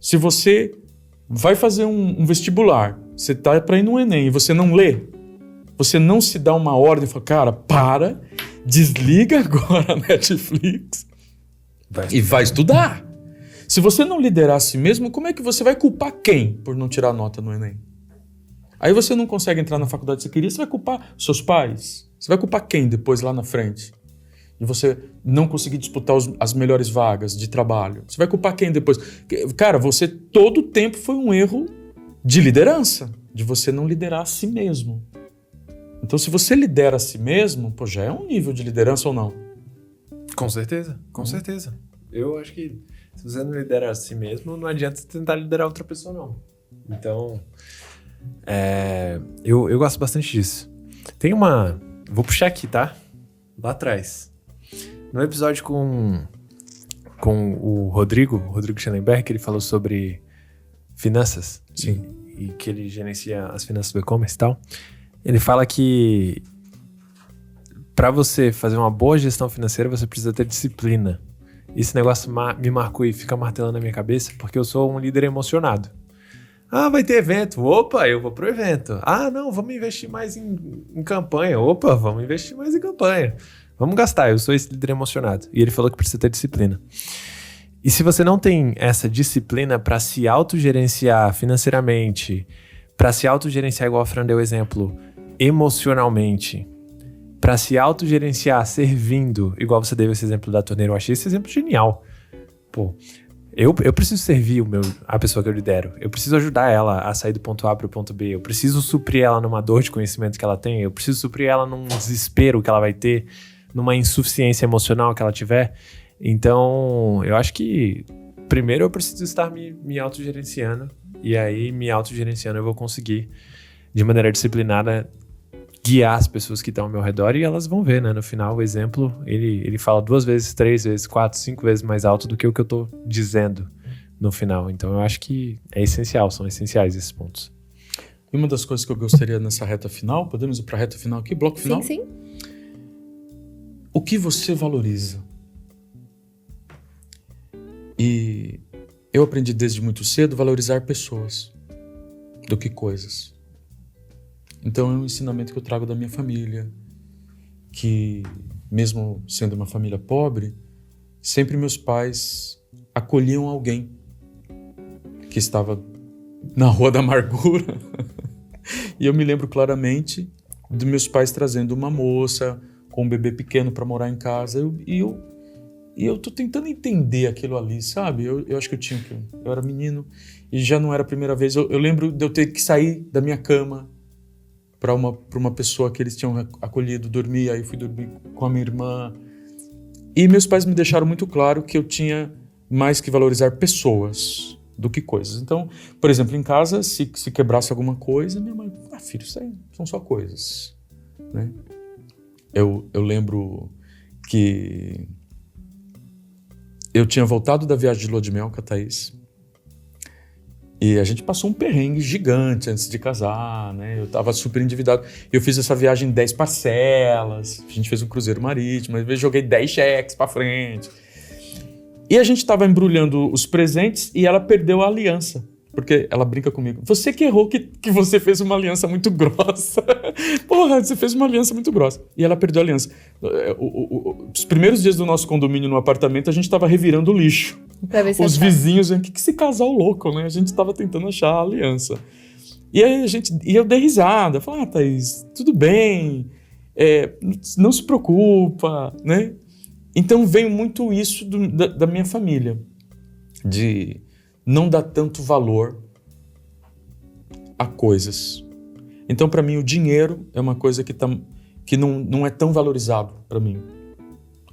Se você vai fazer um vestibular, você está para ir no Enem e você não lê, você não se dá uma ordem e fala, cara, desliga agora a Netflix e vai estudar. Se você não liderar a si mesmo, como é que você vai culpar quem por não tirar nota no Enem? Aí você não consegue entrar na faculdade que você queria, você vai culpar seus pais. Você vai culpar quem depois lá na frente? E você não conseguir disputar as melhores vagas de trabalho. Você vai culpar quem depois? Cara, você todo o tempo foi um erro de liderança, de você não liderar a si mesmo. Então, se você lidera a si mesmo, já é um nível de liderança ou não? Com certeza, com certeza. Eu acho que se você não lidera a si mesmo, não adianta você tentar liderar outra pessoa, não. Então, eu gosto bastante disso. Tem uma... Vou puxar aqui, tá? Lá atrás. No episódio com o Rodrigo Schellenberg, que ele falou sobre finanças. Sim. E que ele gerencia as finanças do e-commerce e tal. Ele fala que para você fazer uma boa gestão financeira, você precisa ter disciplina. Esse negócio me marcou e fica martelando na minha cabeça, porque eu sou um líder emocionado. Vai ter evento. Opa, eu vou pro evento. Não, vamos investir mais em campanha. Opa, vamos investir mais em campanha. Vamos gastar. Eu sou esse líder emocionado. E ele falou que precisa ter disciplina. E se você não tem essa disciplina para se autogerenciar financeiramente, para se autogerenciar, igual a Fran deu exemplo, emocionalmente, para se autogerenciar servindo, igual você deu esse exemplo da torneira, eu achei esse exemplo genial. Pô, eu preciso servir a pessoa que eu lidero, eu preciso ajudar ela a sair do ponto A para o ponto B, eu preciso suprir ela numa dor de conhecimento que ela tem, eu preciso suprir ela num desespero que ela vai ter, numa insuficiência emocional que ela tiver. Então, eu acho que primeiro eu preciso estar me autogerenciando, e aí me autogerenciando eu vou conseguir, de maneira disciplinada, guiar as pessoas que estão ao meu redor, e elas vão ver, né? No final, o exemplo, ele fala 2 vezes, 3 vezes, 4, 5 vezes mais alto do que o que eu tô dizendo no final. Então, eu acho que é essencial, são essenciais esses pontos. E uma das coisas que eu gostaria nessa reta final, podemos ir para a reta final aqui, bloco final? Sim. O que você valoriza? E eu aprendi desde muito cedo a valorizar pessoas do que coisas. Então é um ensinamento que eu trago da minha família, que mesmo sendo uma família pobre, sempre meus pais acolhiam alguém que estava na Rua da Amargura. E eu me lembro claramente dos meus pais trazendo uma moça com um bebê pequeno para morar em casa. E eu tô tentando entender aquilo ali, sabe? Eu acho que eu era menino e já não era a primeira vez. Eu lembro de eu ter que sair da minha cama para uma pessoa que eles tinham acolhido, dormir. Aí eu fui dormir com a minha irmã. E meus pais me deixaram muito claro que eu tinha mais que valorizar pessoas do que coisas. Então, por exemplo, em casa, se quebrasse alguma coisa, minha mãe, filho, isso aí são só coisas, né? Eu lembro que eu tinha voltado da viagem de lua de mel com a Thaís e a gente passou um perrengue gigante antes de casar, né? Eu tava super endividado. Eu fiz essa viagem em 10 parcelas, a gente fez um cruzeiro marítimo, às vezes joguei 10 cheques pra frente. E a gente tava embrulhando os presentes e ela perdeu a aliança. Porque ela brinca comigo. Você que errou que você fez uma aliança muito grossa. Porra, você fez uma aliança muito grossa. E ela perdeu a aliança. Os primeiros dias do nosso condomínio no apartamento, a gente tava revirando o lixo. Os vizinhos, o que esse casal louco, né? A gente tava tentando achar a aliança. E aí eu dei risada. Falei, Thaís, tudo bem. Não se preocupa, né? Então veio muito isso da minha família, de não dar tanto valor a coisas. Então para mim o dinheiro é uma coisa que não é tão valorizado para mim.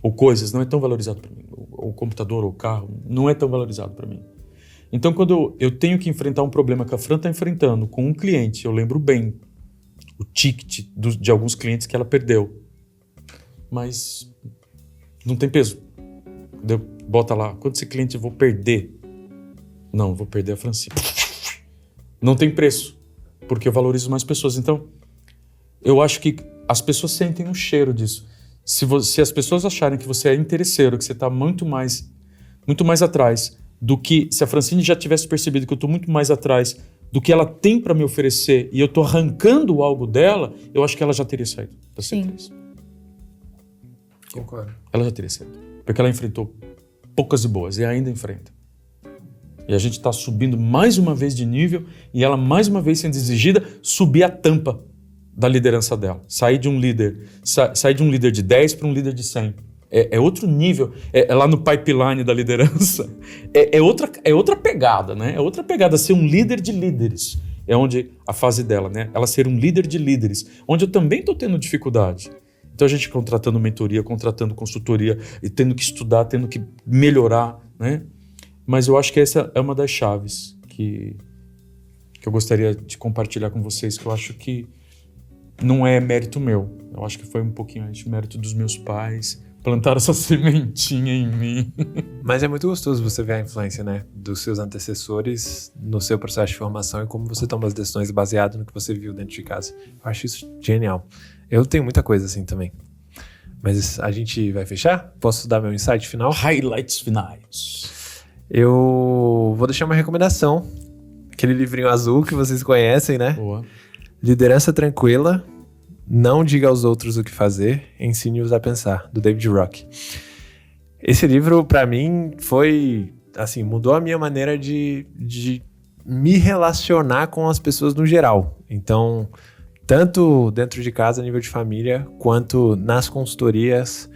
Ou coisas não é tão valorizado para mim. Ou computador ou carro não é tão valorizado para mim. Então quando eu tenho que enfrentar um problema que a Fran está enfrentando com um cliente, eu lembro bem o ticket de alguns clientes que ela perdeu. Mas não tem peso. Bota lá, quanto esse cliente eu vou perder? Não, vou perder a Francisca. Não tem preço, porque eu valorizo mais pessoas. Então, eu acho que as pessoas sentem um cheiro disso. Se as pessoas acharem que você é interesseiro, que você está muito mais atrás do que... Se a Francine já tivesse percebido que eu estou muito mais atrás do que ela tem para me oferecer e eu estou arrancando algo dela, eu acho que ela já teria saído da C3. Concordo. Ela já teria saído. Porque ela enfrentou poucas e boas e ainda enfrenta. E a gente está subindo mais uma vez de nível e ela mais uma vez sendo exigida subir a tampa da liderança dela. Sair de um líder de 10 para um líder de 100. É outro nível. É lá no pipeline da liderança. É outra pegada, né? É outra pegada ser um líder de líderes. É onde a fase dela, né? Ela ser um líder de líderes. Onde eu também estou tendo dificuldade. Então a gente contratando mentoria, contratando consultoria e tendo que estudar, tendo que melhorar, né? Mas eu acho que essa é uma das chaves que eu gostaria de compartilhar com vocês, que eu acho que não é mérito meu. Eu acho que foi um pouquinho mérito dos meus pais, plantaram essa sementinha em mim. Mas é muito gostoso você ver a influência, né, dos seus antecessores no seu processo de formação e como você toma as decisões baseado no que você viu dentro de casa. Eu acho isso genial. Eu tenho muita coisa assim também. Mas a gente vai fechar? Posso dar meu insight final? Highlights finais. Eu vou deixar uma recomendação. Aquele livrinho azul que vocês conhecem, né? Boa. Liderança Tranquila. Não diga aos outros o que fazer. Ensine-os a pensar, do David Rock. Esse livro, pra mim, foi... assim, mudou a minha maneira de me relacionar com as pessoas no geral. Então... tanto dentro de casa, a nível de família, quanto nas consultorias,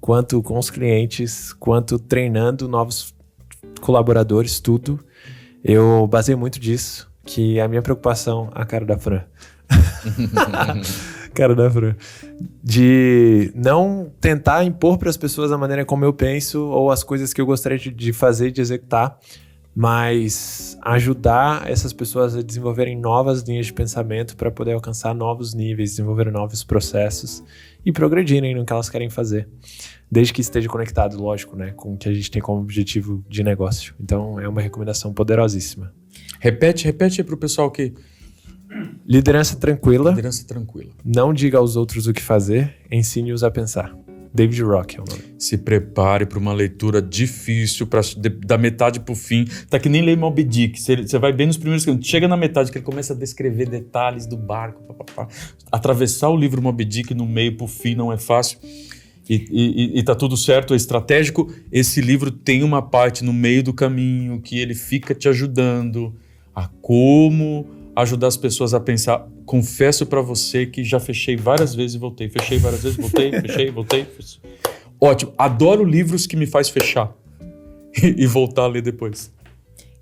quanto com os clientes, quanto treinando novos colaboradores, tudo. Eu baseio muito disso, que a minha preocupação... a cara da Fran. Cara da Fran. De não tentar impor para as pessoas a maneira como eu penso ou as coisas que eu gostaria de fazer, de executar, mas ajudar essas pessoas a desenvolverem novas linhas de pensamento para poder alcançar novos níveis, desenvolver novos processos e progredirem no que elas querem fazer. Desde que esteja conectado, lógico, né, com o que a gente tem como objetivo de negócio. Então, é uma recomendação poderosíssima. Repete aí pro pessoal que... Liderança tranquila. Liderança tranquila. Não diga aos outros o que fazer, ensine-os a pensar. David Rock é o nome. Se prepare para uma leitura difícil, da metade pro fim. Tá que nem ler Moby Dick. Você vai bem nos primeiros capítulos. Chega na metade que ele começa a descrever detalhes do barco. Atravessar o livro Moby Dick no meio pro fim não é fácil. E tá tudo certo, é estratégico. Esse livro tem uma parte no meio do caminho que ele fica te ajudando a como ajudar as pessoas a pensar. Confesso para você que já fechei várias vezes e voltei. Fechei várias vezes, voltei, fechei, voltei. Ótimo. Adoro livros que me faz fechar e voltar a ler depois.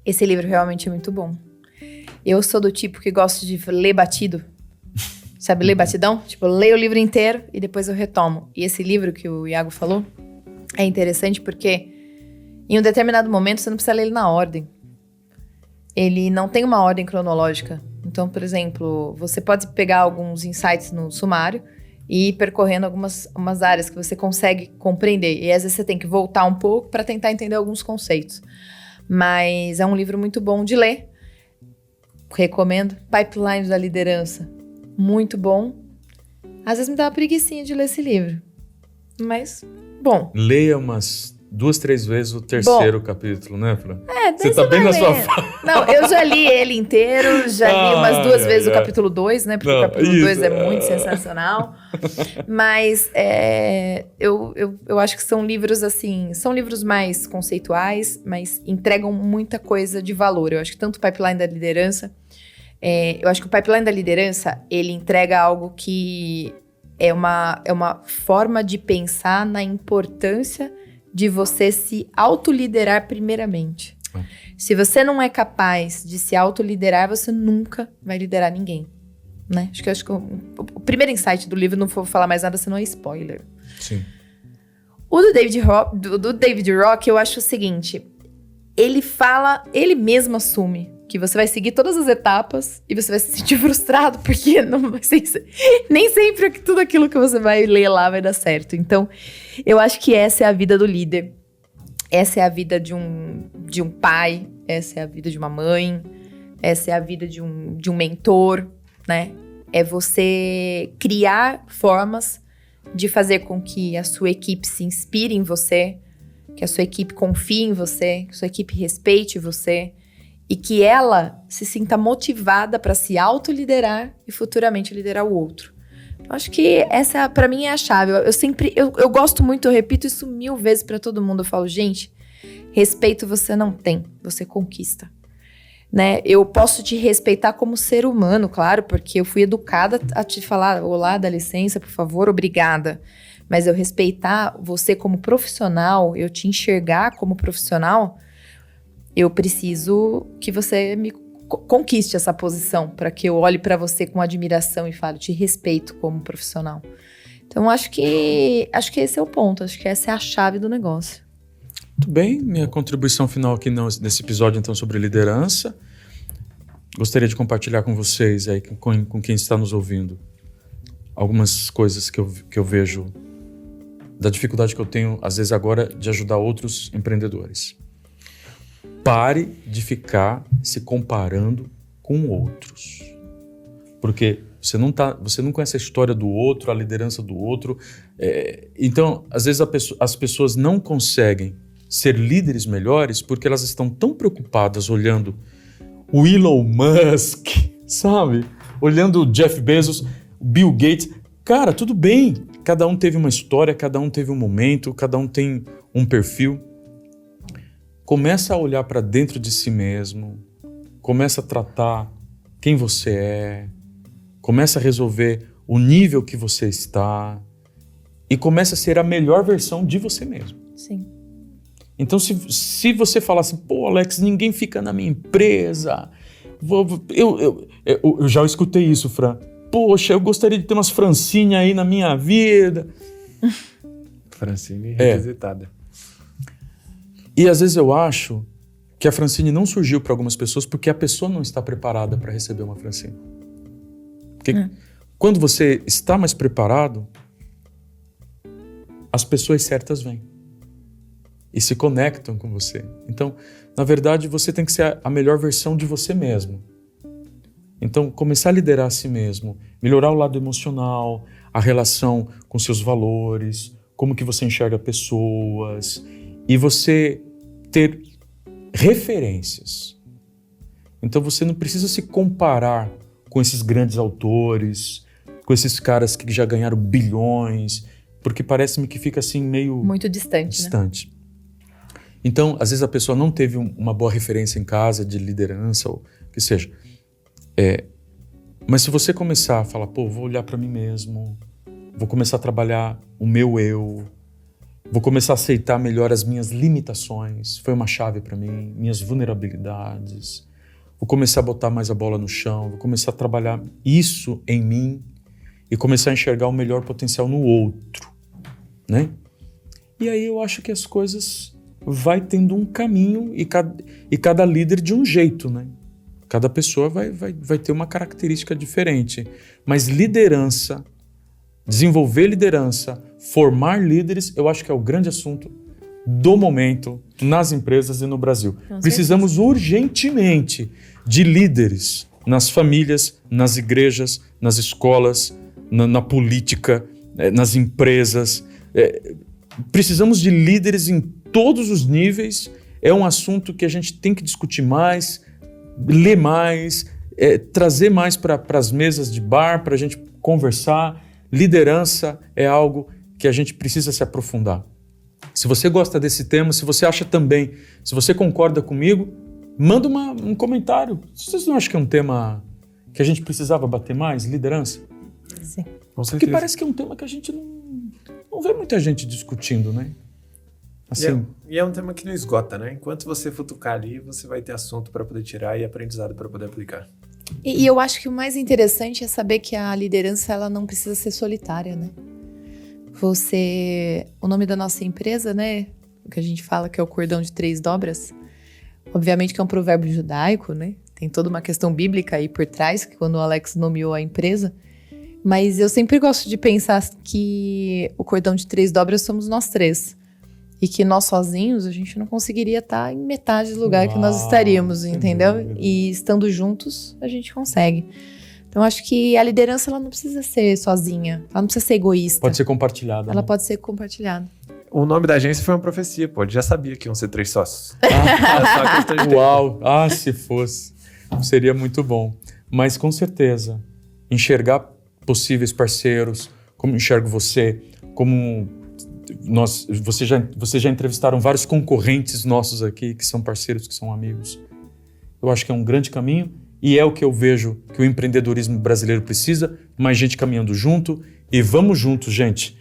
Esse livro realmente é muito bom. Eu sou do tipo que gosto de ler batido. Sabe, ler batidão? Tipo, eu leio o livro inteiro e depois eu retomo. E esse livro que o Iago falou é interessante porque em um determinado momento você não precisa ler ele na ordem. Ele não tem uma ordem cronológica. Então, por exemplo, você pode pegar alguns insights no sumário e ir percorrendo algumas áreas que você consegue compreender. E às vezes você tem que voltar um pouco para tentar entender alguns conceitos. Mas é um livro muito bom de ler. Recomendo. Pipelines da Liderança. Muito bom. Às vezes me dá uma preguicinha de ler esse livro. Mas, bom. Leia umas 2, 3 vezes o terceiro capítulo, né, Fran? Você tá bem na sua fase. Não, eu já li ele inteiro, já li umas 2 vezes o capítulo 2, né? Porque o capítulo 2 é muito sensacional. Mas eu acho que são livros, assim, são livros mais conceituais, mas entregam muita coisa de valor. Eu acho que tanto o Pipeline da Liderança... eu acho que o Pipeline da Liderança, ele entrega algo que é uma forma de pensar na importância de você se autoliderar primeiramente. Se você não é capaz de se autoliderar, você nunca vai liderar ninguém, né? Acho que o primeiro insight do livro, não vou falar mais nada, senão é spoiler. Sim. O do David Rock, eu acho o seguinte, ele mesmo assume que você vai seguir todas as etapas e você vai se sentir frustrado, porque nem sempre tudo aquilo que você vai ler lá vai dar certo. Então, eu acho que essa é a vida do líder. Essa é a vida de um pai, essa é a vida de uma mãe, essa é a vida de um mentor, né? É você criar formas de fazer com que a sua equipe se inspire em você, que a sua equipe confie em você, que a sua equipe respeite você, e que ela se sinta motivada para se autoliderar e futuramente liderar o outro. Eu acho que essa, para mim, é a chave. Eu gosto muito, eu repito isso 1000 vezes para todo mundo. Eu falo, gente, respeito você não tem, você conquista. Né? Eu posso te respeitar como ser humano, claro, porque eu fui educada a te falar, olá, dá licença, por favor, obrigada. Mas eu respeitar você como profissional, eu te enxergar como profissional, eu preciso que você me conquiste essa posição, para que eu olhe para você com admiração e fale, te respeito como profissional. Então, acho que esse é o ponto, acho que essa é a chave do negócio. Muito bem, minha contribuição final aqui nesse episódio, então, sobre liderança. Gostaria de compartilhar com vocês, aí, com quem está nos ouvindo, algumas coisas que eu vejo da dificuldade que eu tenho, às vezes agora, de ajudar outros empreendedores. Pare de ficar se comparando com outros. Porque você não conhece a história do outro, a liderança do outro. Então, às vezes as pessoas não conseguem ser líderes melhores porque elas estão tão preocupadas olhando o Elon Musk, sabe? Olhando o Jeff Bezos, o Bill Gates. Cara, tudo bem. Cada um teve uma história, cada um teve um momento, cada um tem um perfil. Começa a olhar para dentro de si mesmo, começa a tratar quem você é, começa a resolver o nível que você está e começa a ser a melhor versão de você mesmo. Sim. Então, se você falar assim, pô, Alex, ninguém fica na minha empresa, eu já escutei isso, Fran. Poxa, eu gostaria de ter umas Francine aí na minha vida. Francine requisitada. E às vezes eu acho que a Francine não surgiu para algumas pessoas porque a pessoa não está preparada para receber uma Francine. Porque quando você está mais preparado, as pessoas certas vêm e se conectam com você. Então, na verdade, você tem que ser a melhor versão de você mesmo. Então, começar a liderar a si mesmo, melhorar o lado emocional, a relação com seus valores, como que você enxerga pessoas e você ter referências. Então você não precisa se comparar com esses grandes autores, com esses caras que já ganharam bilhões, porque parece-me que fica assim meio... Muito distante, né? Então, às vezes a pessoa não teve uma boa referência em casa de liderança, ou o que seja. Mas se você começar a falar, pô, vou olhar para mim mesmo, vou começar a trabalhar o meu eu, vou começar a aceitar melhor as minhas limitações, foi uma chave para mim, minhas vulnerabilidades, vou começar a botar mais a bola no chão, vou começar a trabalhar isso em mim e começar a enxergar o melhor potencial no outro, né? E aí eu acho que as coisas vai tendo um caminho e cada líder de um jeito, né? Cada pessoa vai ter uma característica diferente. Mas liderança, desenvolver liderança, formar líderes, eu acho que é o grande assunto do momento nas empresas e no Brasil. Precisamos urgentemente de líderes nas famílias, nas igrejas, nas escolas, na política, nas empresas. Precisamos de líderes em todos os níveis. É um assunto que a gente tem que discutir mais, ler mais, trazer mais para as mesas de bar, para a gente conversar. Liderança é algo que a gente precisa se aprofundar. Se você gosta desse tema, se você acha também, se você concorda comigo, manda um comentário. Vocês não acham que é um tema que a gente precisava bater mais? Liderança? Sim. Com certeza. Porque parece que é um tema que a gente não vê muita gente discutindo, né? Assim, E é um tema que não esgota, né? Enquanto você futucar ali, você vai ter assunto para poder tirar e aprendizado para poder aplicar. E eu acho que o mais interessante é saber que a liderança ela não precisa ser solitária, né? O nome da nossa empresa, né? O que a gente fala que é o cordão de 3 dobras. Obviamente que é um provérbio judaico, né? Tem toda uma questão bíblica aí por trás, que quando o Alex nomeou a empresa. Mas eu sempre gosto de pensar que o cordão de 3 dobras somos nós 3. E que nós sozinhos, a gente não conseguiria estar em metade do lugar que nós estaríamos, entendeu? E estando juntos, a gente consegue. Então, acho que a liderança, ela não precisa ser sozinha. Ela não precisa ser egoísta. pode ser compartilhada. Ela né? pode ser compartilhada. O nome da agência foi uma profecia, pô. Ele já sabia que iam ser 3 sócios. Era só uma questão de tempo. Uau! Ah, se fosse. Seria muito bom. Mas, com certeza, enxergar possíveis parceiros, como enxergo você, como... Vocês já entrevistaram vários concorrentes nossos aqui, que são parceiros, que são amigos. Eu acho que é um grande caminho e é o que eu vejo que o empreendedorismo brasileiro precisa, mais gente caminhando junto e vamos juntos, gente.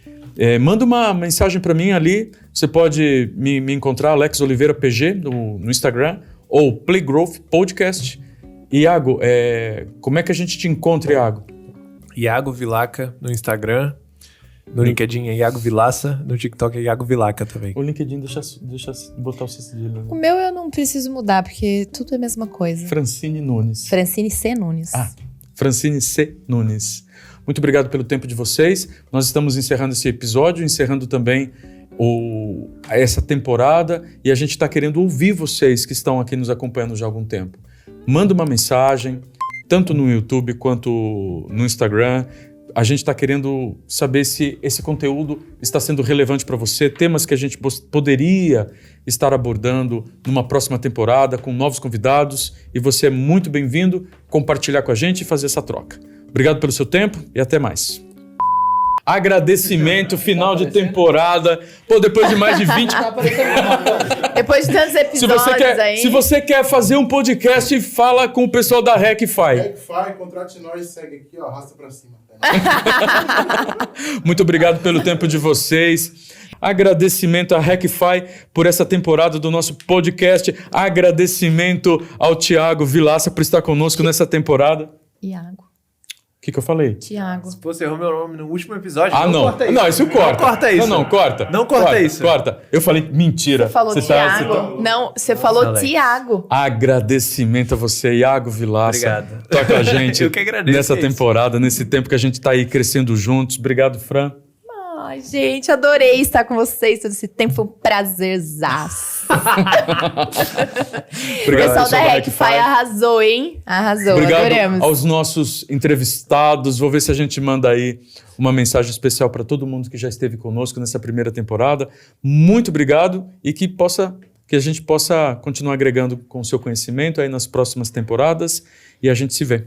Manda uma mensagem para mim ali, você pode me encontrar, Alex Oliveira PG, no Instagram, ou Playgrowth Podcast. Iago, como é que a gente te encontra, Iago? Iago Vilaca no Instagram. No LinkedIn é Iago Vilaça, no TikTok é Iago Vilaca também. O LinkedIn deixa botar o cedilho. Né? O meu eu não preciso mudar, porque tudo é a mesma coisa. Francine Nunes. Francine C. Nunes. Francine C. Nunes. Muito obrigado pelo tempo de vocês. Nós estamos encerrando esse episódio, encerrando também essa temporada e a gente está querendo ouvir vocês que estão aqui nos acompanhando já há algum tempo. Manda uma mensagem, tanto no YouTube quanto no Instagram. A gente está querendo saber se esse conteúdo está sendo relevante para você, temas que a gente poderia estar abordando numa próxima temporada com novos convidados e você é muito bem-vindo compartilhar com a gente e fazer essa troca. Obrigado pelo seu tempo e até mais. Agradecimento, final de temporada. Pô, depois de mais de 20... Depois de tantos episódios aí... Se você quer fazer um podcast, fala com o pessoal da RecFi. RecFi, contrate nós, segue aqui, ó, arrasta pra cima. Muito obrigado pelo tempo de vocês. Agradecimento à RecFi por essa temporada do nosso podcast. Agradecimento ao Thiago Vilaça por estar conosco nessa temporada. Iago. O que eu falei? Thiago. Pô, você errou meu nome no último episódio. Não. Corta isso. Não, isso corta. Não corta isso. Não, corta. Não corta isso. Corta. Eu falei mentira. Você falou Thiago. Não, você falou Alex. Thiago. Agradecimento a você, Iago Vilaça. Obrigado. Tá com a gente Eu que agradeço, nessa é isso. temporada, nesse tempo que a gente tá aí crescendo juntos. Obrigado, Fran. Ai, gente, adorei estar com vocês todo esse tempo. Foi um prazerzaço. O pessoal da RecFi arrasou, hein? Arrasou, Obrigado adoramos. aos nossos entrevistados. Vou ver se a gente manda aí uma mensagem especial para todo mundo que já esteve conosco nessa primeira temporada. Muito obrigado e que a gente possa continuar agregando com o seu conhecimento aí nas próximas temporadas e a gente se vê.